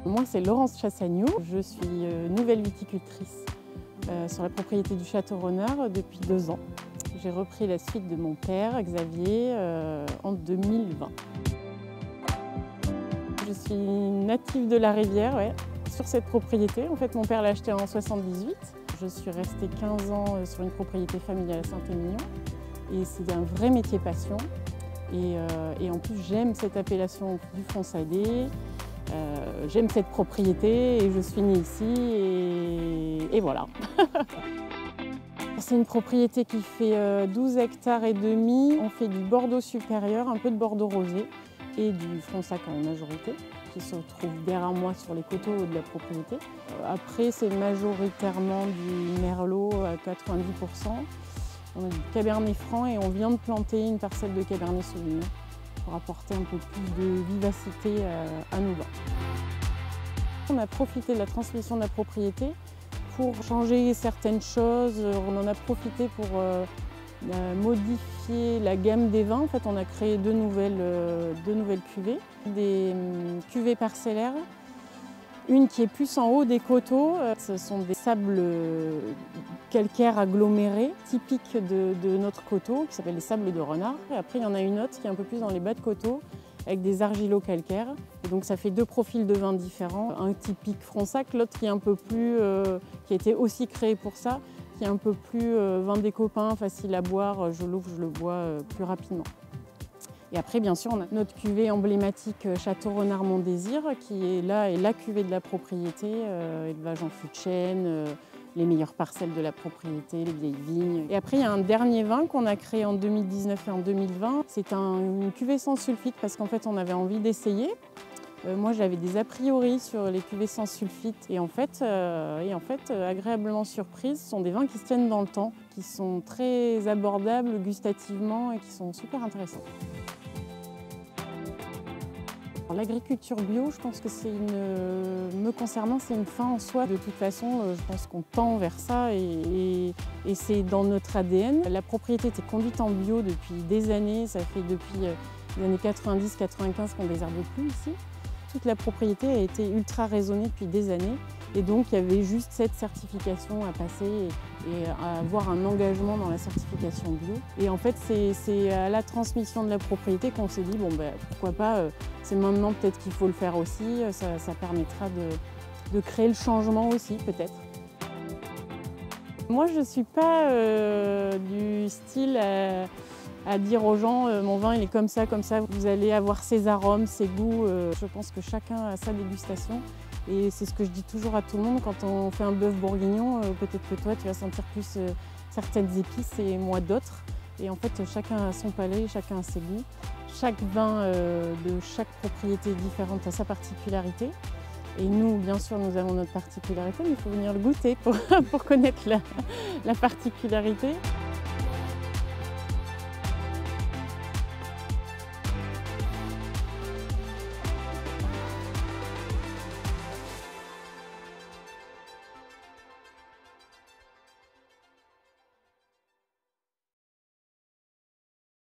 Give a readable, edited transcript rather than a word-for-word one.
Moi, c'est Laurence Chassagnou. Je suis nouvelle viticultrice sur la propriété du Château Renard depuis 2 ans. J'ai repris la suite de mon père, Xavier, en 2020. Je suis native de la Rivière, ouais, sur cette propriété. En fait, mon père l'a achetée en 78. Je suis restée 15 ans sur une propriété familiale à Saint-Émilion. Et c'est un vrai métier passion. Et en plus, j'aime cette appellation du Fronçadé. J'aime cette propriété et je suis née ici et voilà. C'est une propriété qui fait 12 hectares et demi. On fait du Bordeaux supérieur, un peu de Bordeaux rosé et du Fronsac en majorité, qui se trouve derrière moi sur les coteaux de la propriété. Après, c'est majoritairement du Merlot à 90%. On a du Cabernet Franc et on vient de planter une parcelle de Cabernet Sauvignon pour apporter un peu plus de vivacité à nos vins. On a profité de la transmission de la propriété pour changer certaines choses. On en a profité pour modifier la gamme des vins. En fait, on a créé deux nouvelles cuvées. Des cuvées parcellaires. Une qui est plus en haut des coteaux, ce sont des sables calcaires agglomérés, typiques de notre coteau, qui s'appelle les sables de renard. Et après, il y en a une autre qui est un peu plus dans les bas de coteau, avec des argilo-calcaires. Et donc ça fait 2 profils de vins différents. Un typique Fronsac, l'autre qui est un peu plus, qui a été aussi créé pour ça, qui est un peu plus vin des copains, facile à boire, je l'ouvre, je le bois plus rapidement. Et après, bien sûr, on a notre cuvée emblématique Château Renard Mon Désir, qui est là et la cuvée de la propriété, élevage en fût de chêne, les meilleures parcelles de la propriété, les vieilles vignes. Et après, il y a un dernier vin qu'on a créé en 2019 et en 2020. C'est une cuvée sans sulfite parce qu'en fait, on avait envie d'essayer. Moi, j'avais des a priori sur les cuvées sans sulfite et en fait, agréablement surprise, ce sont des vins qui se tiennent dans le temps, qui sont très abordables gustativement et qui sont super intéressants. L'agriculture bio, je pense que me concernant, c'est une fin en soi. De toute façon, je pense qu'on tend vers ça et c'est dans notre ADN. La propriété était conduite en bio depuis des années. Ça fait depuis les années 90-95 qu'on ne désherbe plus ici. Toute la propriété a été ultra raisonnée depuis des années et donc il y avait juste cette certification à passer et à avoir un engagement dans la certification bio. Et en fait, c'est à la transmission de la propriété qu'on s'est dit, bon ben, pourquoi pas, c'est maintenant peut-être qu'il faut le faire aussi, ça permettra de créer le changement aussi peut-être. Moi, je ne suis pas du style à dire aux gens mon vin il est comme ça, vous allez avoir ses arômes, ses goûts. Je pense que chacun a sa dégustation et c'est ce que je dis toujours à tout le monde quand on fait un bœuf bourguignon, peut-être que toi tu vas sentir plus certaines épices et moi d'autres. Et en fait chacun a son palais, chacun a ses goûts. Chaque vin de chaque propriété différente a sa particularité. Et nous, bien sûr, nous avons notre particularité, mais il faut venir le goûter pour connaître la particularité.